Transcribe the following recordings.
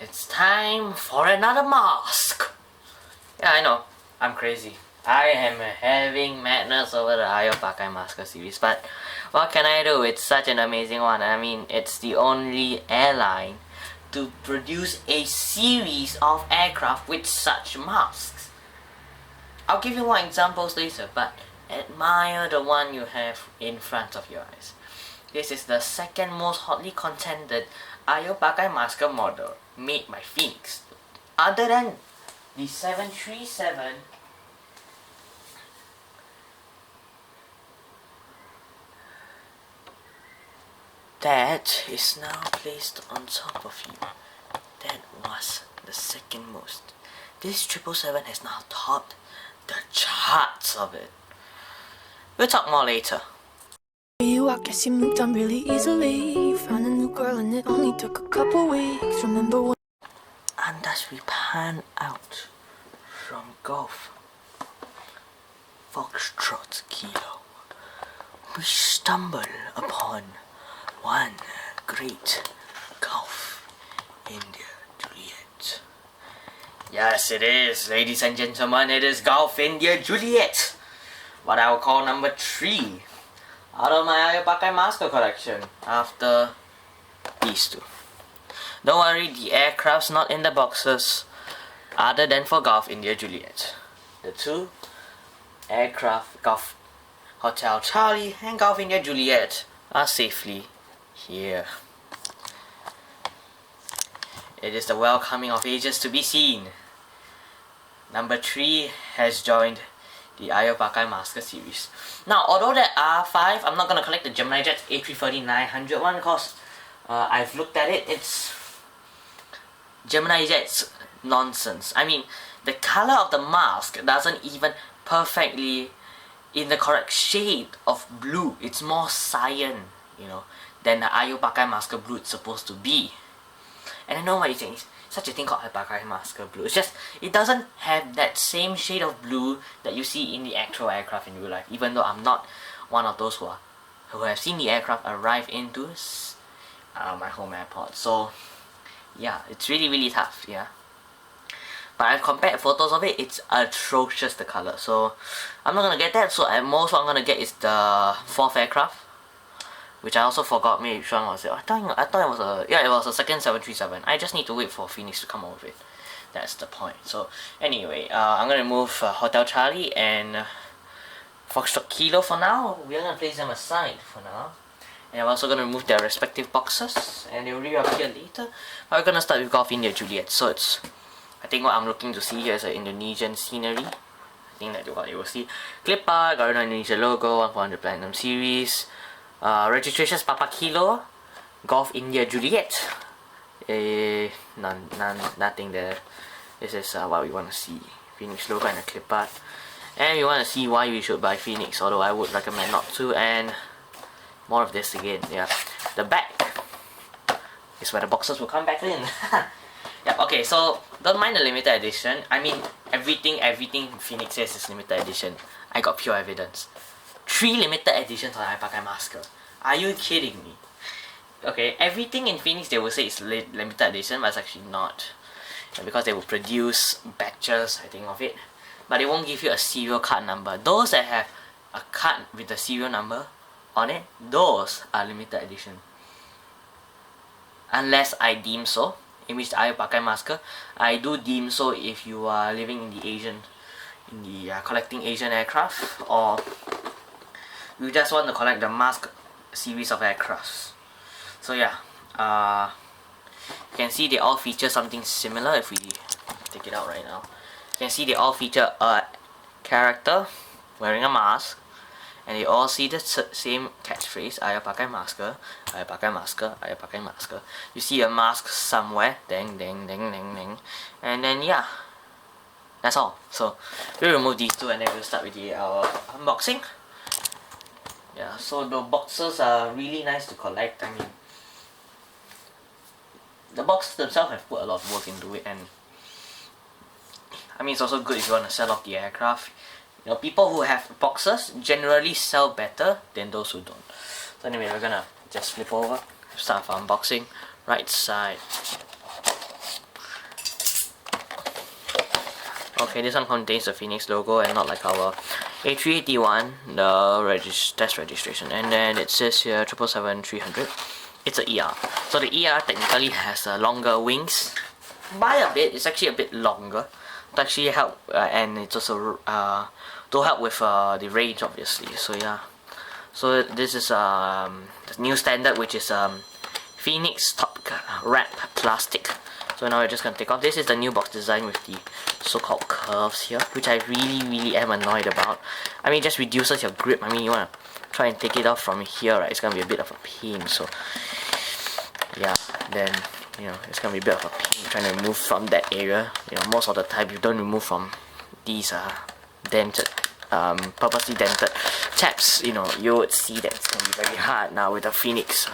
It's time for another mask. Yeah, I know, I'm crazy. I am having madness over the Ayo Pakai Mask series, but what can I do? It's such an amazing one. I mean, it's the only airline to produce a series of aircraft with such masks. I'll give you more examples later, but admire the one you have in front of your eyes. This is the second most hotly contended Ayo Pakai Mask model made by Phoenix. Other than the 737 that is now placed on top of you. That was the second most. This 777 has now topped the charts of it. We'll talk more later. I guess you moved on really easily. You found a new girl and it only took a couple weeks. Remember when? And as we pan out from Golf Foxtrot Kilo, we stumble upon one great Golf India Juliet. Yes, it is, ladies and gentlemen, it is Golf India Juliet, what I will call number 3 out of my Ayo Pakai Mask collection after these two. Don't worry, the aircraft's not in the boxes other than for Golf India Juliet. The two aircraft, Golf Hotel Charlie and Golf India Juliet, are safely here. It is the welcoming of ages to be seen. Number 3 has joined the Ayo Pakai Mask series. Now, although there are 5, I'm not going to collect the Gemini Jet A330-900 one because I've looked at it. It's Gemini Jet's nonsense. I mean, the color of the mask doesn't even perfectly in the correct shade of blue. It's more cyan, you know, than the Ayo Pakai Mask blue it's supposed to be. And I know what you're saying. Such a thing called Ayo Pakai Mask blue. It's just, it doesn't have that same shade of blue that you see in the actual aircraft in real life. Even though I'm not one of those who have seen the aircraft arrive into my home airport. So yeah, it's really tough, yeah. But I've compared photos of it, it's atrocious, the color. So I'm not gonna get that. So at most what I'm gonna get is the 4th aircraft, which I also forgot which one was it. I thought it was it was a second 737. I just need to wait for Phoenix to come up with it. That's the point. So anyway, I'm gonna remove Hotel Charlie and Foxtrot Kilo for now. We're gonna place them aside for now. And I'm also gonna remove their respective boxes, and they will reappear later. But we're gonna start with Golf India Juliet. So I think what I'm looking to see here is an Indonesian scenery. I think that's what you will see. Clip art, Garuda Indonesia logo, 1400 Platinum Series. Registrations Papa Kilo, Golf India Juliet. Nothing there. This is what we want to see. Phoenix logo and a clip art. And we want to see why we should buy Phoenix, although I would recommend not to. And more of this again, yeah. The back is where the boxes will come back in. Yeah, okay, so don't mind the limited edition. I mean, everything Phoenix says is limited edition. I got pure evidence. 3 limited editions on Ayo Pakai Mask. Are you kidding me? Okay, everything in Phoenix they will say is limited edition, but it's actually not. Because they will produce batches, I think, of it. But they won't give you a serial card number. Those that have a card with the serial number on it, those are limited edition. Unless I deem so, in which Ayo Pakai Mask, I do deem so if you are living in the collecting Asian aircraft, or you just want to collect the Mask series of aircrafts. So yeah, you can see they all feature something similar. If we take it out right now, you can see they all feature a character wearing a mask, and they all see the same catchphrase, Ayo Pakai Mask, Ayo Pakai Mask, Ayo Pakai Mask. You see a mask somewhere, ding ding ding ding ding, and then yeah, that's all. So we'll remove these two and then we'll start with the unboxing. Yeah, so the boxes are really nice to collect. I mean, the boxes themselves have put a lot of work into it, and I mean, it's also good if you want to sell off the aircraft. You know, people who have boxes generally sell better than those who don't. So anyway, we're gonna just flip over, start our unboxing. Right side Okay, this one contains the Phoenix logo and not like our A381, the test registration. And then it says here 777-300. It's a ER. So the ER technically has longer wings. By a bit, it's actually a bit longer to actually help, and it's also to help with the range, obviously. So yeah. So this is the new standard, which is Phoenix top wrap plastic. So now we're just gonna take off. This is the new box design with the so-called curves here, which I really am annoyed about. I mean, it just reduces your grip. I mean, you wanna try and take it off from here, right? It's gonna be a bit of a pain. So yeah, then you know it's gonna be a bit of a pain trying to remove from that area. You know, most of the time you don't remove from these dented, purposely dented tabs. You know, you would see that it's gonna be very hard now with the Phoenix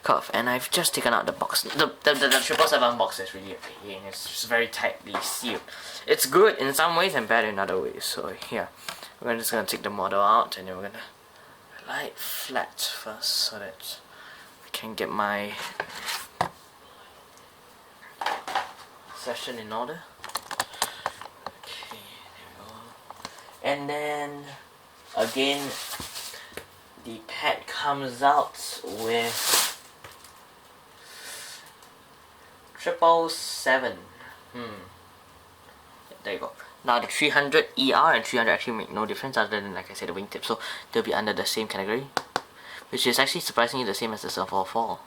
curve. And I've just taken out the box. The 777 box is really a pain. It's just very tightly sealed. It's good in some ways and bad in other ways. So yeah, we're just gonna take the model out and then we're gonna lie it flat first so that I can get my session in order. Okay, there we go. And then again, the pad comes out with 777. There you go. Now the 300 ER and 300 actually make no difference other than, like I said, the wingtip. So they'll be under the same category, which is actually surprisingly the same as the 744.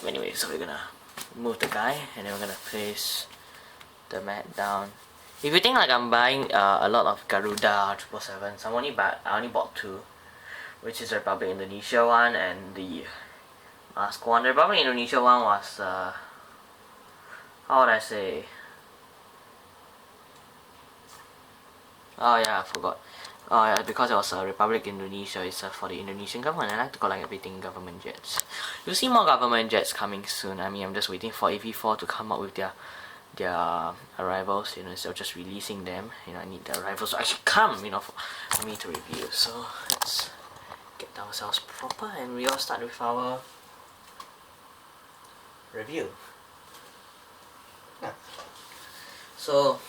Anyway, so we're gonna move the guy and then we're gonna place the mat down. If you think like I'm buying a lot of Garuda 777s, I only bought two, which is the Republic Indonesia one and the Mask one. The Republic Indonesia one was how would I say? Oh yeah, I forgot. Oh yeah, because it was Republic Indonesia, it's for the Indonesian government. I like to collect everything government jets. You'll see more government jets coming soon. I mean, I'm just waiting for AV4 to come up with their arrivals, you know, instead of just releasing them. You know, I need the arrivals to actually come, you know, for me to review. So let's get ourselves proper and we all start with our review. So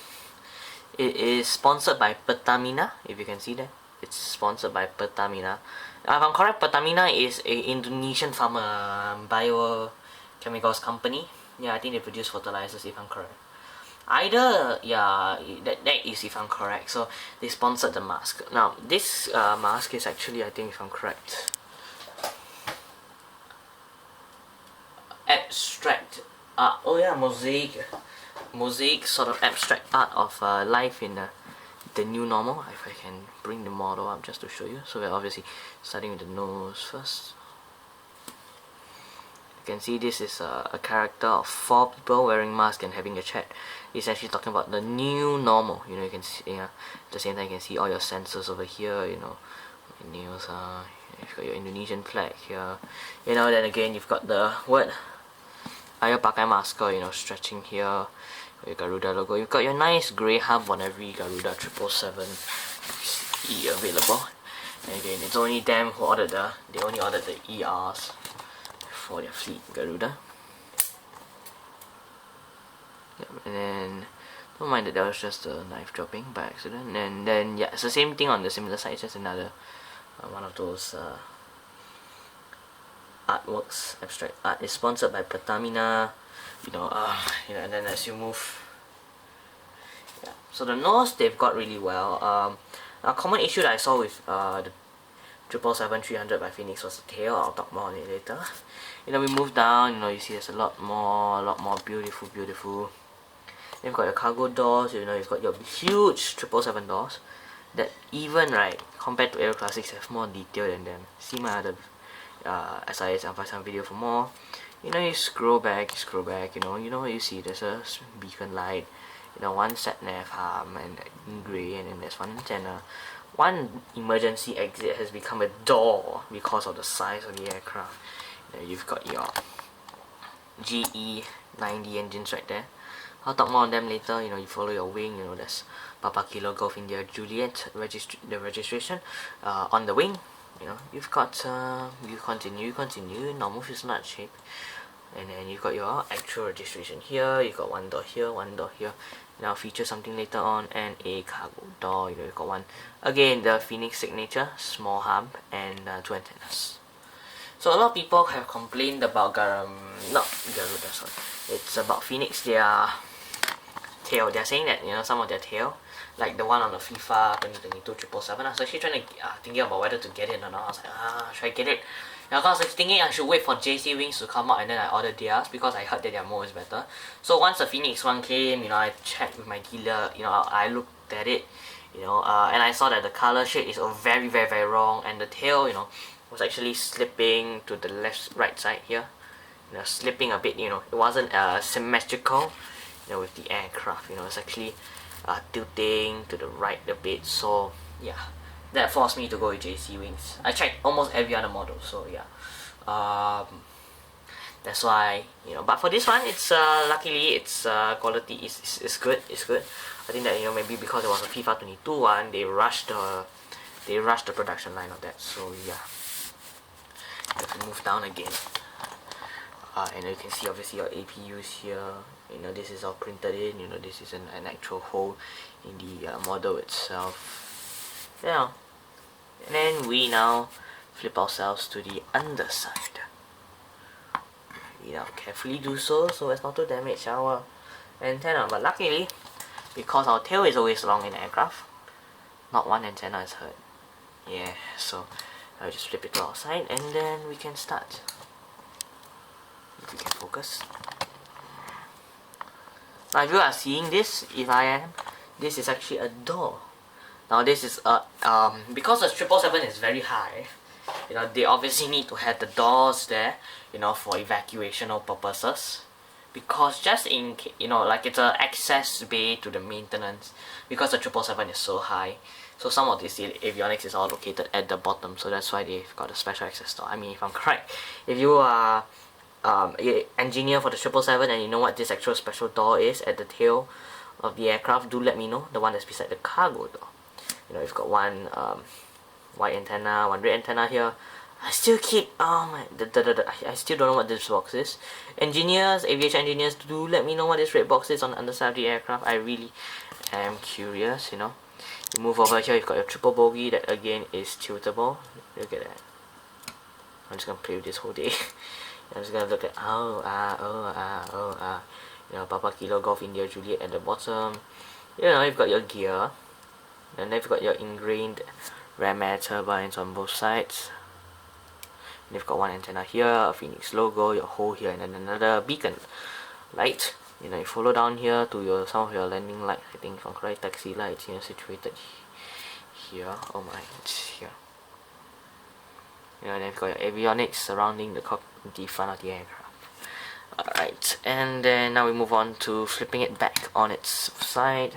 it is sponsored by Pertamina, if you can see that. It's sponsored by Pertamina. If I'm correct, Pertamina is a Indonesian biochemicals company. Yeah, I think they produce fertilizers, if I'm correct. Either, yeah, that is if I'm correct. So they sponsored the mask. Now this mask is actually, I think if I'm correct, abstract art. Oh yeah, mosaic sort of abstract art of life in the new normal. If I can bring the model up just to show you. So we're obviously starting with the nose first. You can see this is a character of 4 people wearing masks and having a chat. It's actually talking about the new normal. You know, you can see, at the same time you can see all your sensors over here. You know, your nails are. You've got your Indonesian flag here. You know, then again you've got the word Ayo Pakai Mask, you know, stretching here. Your Garuda logo. You've got your nice grey hub on every Garuda 777 available. And again, it's only them who ordered they only ordered the ERs for their fleet Garuda. Yep, and then don't mind that was just a knife dropping by accident. And then yeah, it's the same thing on the similar side. It's just another one of those artworks, abstract art. Is sponsored by Pertamina. You know, and then as you move, yeah. So the nose they've got really well. A common issue that I saw with the 777-300 by Phoenix was the tail. I'll talk more on it later. You know, we move down. You know, you see there's a lot more beautiful. You've got your cargo doors. You know, you've got your huge 777 doors that even right compared to Aero Classics have more detail than them. See my other SIS and 757 video for more. You know, you scroll back, you know what you see, there's a beacon light, you know, one sat nav arm and in grey, and then there's one antenna. One emergency exit has become a door because of the size of the aircraft. You know, you've got your GE90 engines right there. I'll talk more on them later. You know, you follow your wing, you know, there's Papa Kilo Golf India Juliet the registration on the wing. You know, you've got you continue normal fuselage shape, and then you've got your actual registration here. You've got one door here, Now feature something later on, and a cargo door. You've got one again, the Phoenix signature, small hub, and 2 antennas. So a lot of people have complained about not Garuda, sorry. It's about Phoenix, their tail. They're saying that, you know, some of their tail, like the one on the FIFA 2022 777, I was actually trying to thinking about whether to get it or not. I was like, should I get it? Now, cause I was thinking I should wait for JC Wings to come out and then I ordered theirs, because I heard that their mode is better. So once the Phoenix one came, you know, I checked with my dealer, you know, I looked at it, you know, and I saw that the color shade is very, very, very wrong, and the tail, you know, was actually slipping to the right side here, you know, slipping a bit, you know, it wasn't symmetrical, you know, with the aircraft, you know, it's actually tilting to the right a bit. So yeah, that forced me to go with JC Wings. I tried almost every other model, so yeah, that's why, you know, but for this one, it's luckily its quality is good. It's good. I think that, you know, maybe because it was a FIFA 22 one, they rushed the production line of that. So yeah, if we move down again, and you can see obviously your APUs here. You know, this is all printed in. You know, this is an actual hole in the model itself. Yeah, and then we now flip ourselves to the underside. We now carefully do so as not to damage our antenna. But luckily, because our tail is always long in aircraft, not one antenna is hurt. Yeah, so I'll just flip it to our side and then we can start. If we can focus. Now if you are seeing this, if I am, this is actually a door. Now this is because the 777 is very high, you know, they obviously need to have the doors there, you know, for evacuational purposes. Because just in case, you know, like it's an access bay to the maintenance, because the 777 is so high. So some of this avionics is all located at the bottom, so that's why they've got a special access door. I mean, if I'm correct, if you are engineer for the 777 and you know what this actual special door is at the tail of the aircraft, do let me know. The one that's beside the cargo door. You know, you've got one white antenna, one red antenna here. I still keep I still don't know what this box is. Engineers, aviation engineers, do let me know what this red box is on the underside of the aircraft. I really am curious, you know. You move over here, you've got your triple bogey that again is tiltable. Look at that. I'm just gonna play with this whole day. I'm just gonna look at you know, Papa Kilo Golf India Juliet at the bottom. You know, you've got your gear, and then you've got your ingrained ram air turbines on both sides. And you've got one antenna here, a Phoenix logo, your hole here, and then another beacon light. You know, you follow down here to some of your landing lights. I think if I'm correct, taxi lights, you know, situated here. Oh my, it's here. You know, and then you've got your avionics surrounding the front of the aircraft. Alright, and then now we move on to flipping it back on its side.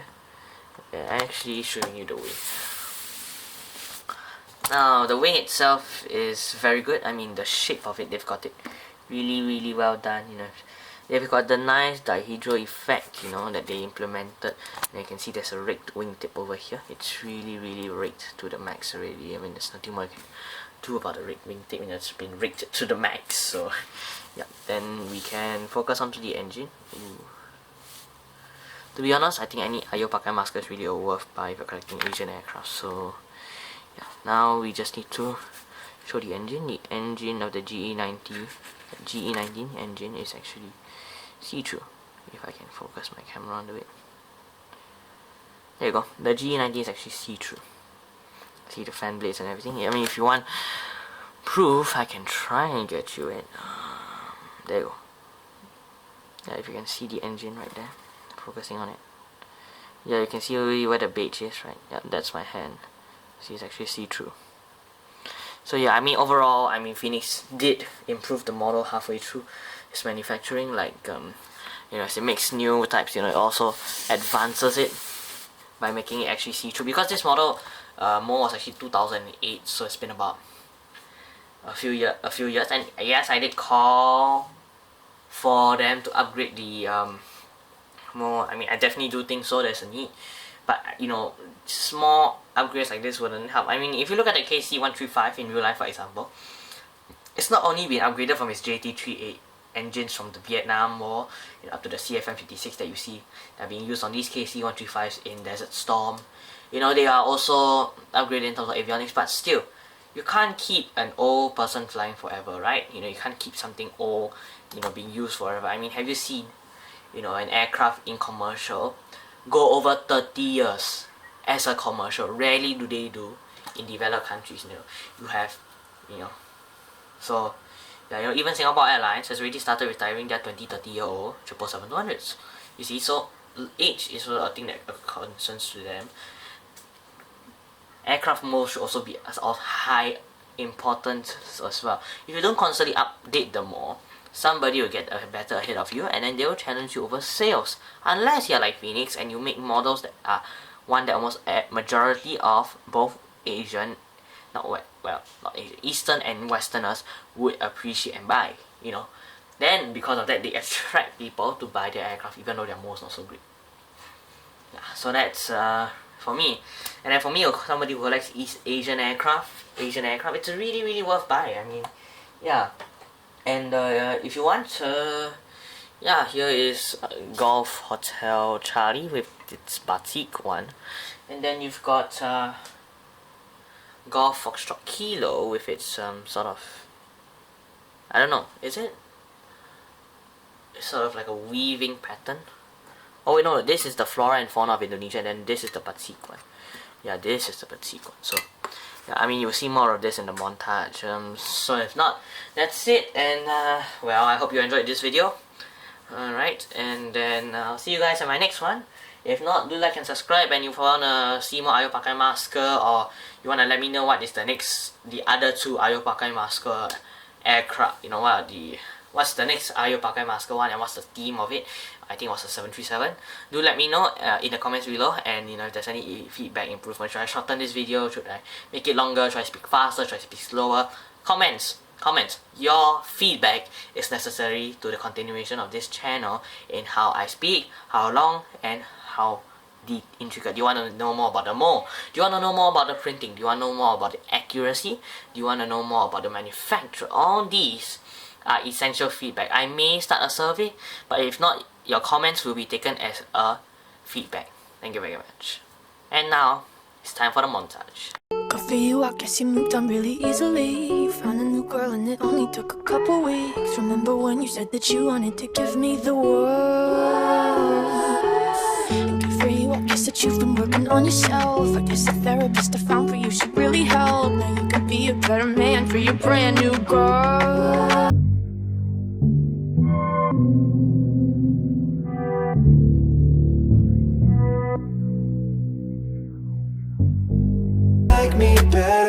Actually showing you the wing. Now the wing itself is very good. I mean, the shape of it, they've got it really, really well done. You know, they've got the nice dihedral effect, you know, that they implemented. And you can see there's a rigged wingtip over here. It's really, really rigged to the max already. I mean, there's nothing more you can do about the rigged wingtip. I mean, it's been rigged to the max. So yeah, then we can focus onto the engine. Ooh. To be honest, I think any Ayo Pakai Mask is really worth buy if you're collecting Asian aircraft. So yeah, now we just need to show the engine. The engine of the GE19 engine is actually see-through. If I can focus my camera onto it. There you go. The GE19 is actually see-through. See the fan blades and everything. I mean, if you want proof, I can try and get you it. There you go. Yeah, if you can see the engine right there, focusing on it. Yeah, you can see where the beige is, right? Yeah, that's my hand. See, it's actually see-through. So yeah, I mean, overall, I mean, Phoenix did improve the model halfway through its manufacturing. Like, you know, as it makes new types, you know, it also advances it by making it actually see-through. Because this model was actually 2008, so it's been about a few years. And yes, I did call for them to upgrade the more. I mean, I definitely do think so. There's a need, but you know, small upgrades like this wouldn't help. I mean, if you look at the KC-135 in real life, for example, it's not only been upgraded from its JT-38 engines from the Vietnam War, up to the CFM56 that you see that are being used on these KC-135s in Desert Storm. They are also upgraded in terms of avionics, but still, you can't keep an old person flying forever, right? You can't keep something old, being used forever. I mean, have you seen, an aircraft in commercial go over 30 years as a commercial? Rarely do they do in developed countries. You have, so yeah, even Singapore Airlines has already started retiring their 20-30-year-old 777-200s. You see, so age is a thing that concerns to them. Aircraft mold should also be of high importance as well. If you don't constantly update the mold, somebody will get better ahead of you, and then they will challenge you over sales. Unless you're like Phoenix and you make models that are one that almost majority of both Asian, not Asian, Eastern and Westerners would appreciate and buy. Then because of that, they attract people to buy their aircraft, even though their molds not so great. Yeah, so that's for me. And then for me, somebody who likes Asian aircraft, it's really, really worth buying. I mean, yeah. And if you want, yeah, here is Golf Hotel Charlie with its batik one. And then you've got Golf Foxtrot Kilo with its sort of, I don't know, is it? It's sort of like a weaving pattern. Oh wait, no, this is the flora and fauna of Indonesia, and then this is the batik one. Yeah, this is the batik one. So, yeah, I mean, you'll see more of this in the montage. So if not, that's it. And well, I hope you enjoyed this video. Alright, and then I'll see you guys in my next one. If not, do like and subscribe. And if you wanna see more Ayo Pakai Mask, or you wanna let me know what is the other two Ayo Pakai Mask aircraft. What's the next Ayo Pakai Mask one, and what's the theme of it? I think it was a 737. Do let me know in the comments below, and if there's any feedback, improvement. Should I shorten this video? Should I make it longer? Should I speak faster? Should I speak slower? Comments. Your feedback is necessary to the continuation of this channel in how I speak, how long, and how intricate. Do you want to know more about the mold? Do you want to know more about the printing? Do you want to know more about the accuracy? Do you want to know more about the manufacture? All these are essential feedback. I may start a survey, but if not, your comments will be taken as a feedback. Thank you very much. And now, it's time for the montage. Good for you, I guess you moved on really easily. You found a new girl and it only took a couple weeks. Remember when you said that you wanted to give me the world? And good for you, I guess that you've been working on yourself. I guess the therapist I found for you should really help. Now you could be a better man for your brand new girl. Like me better.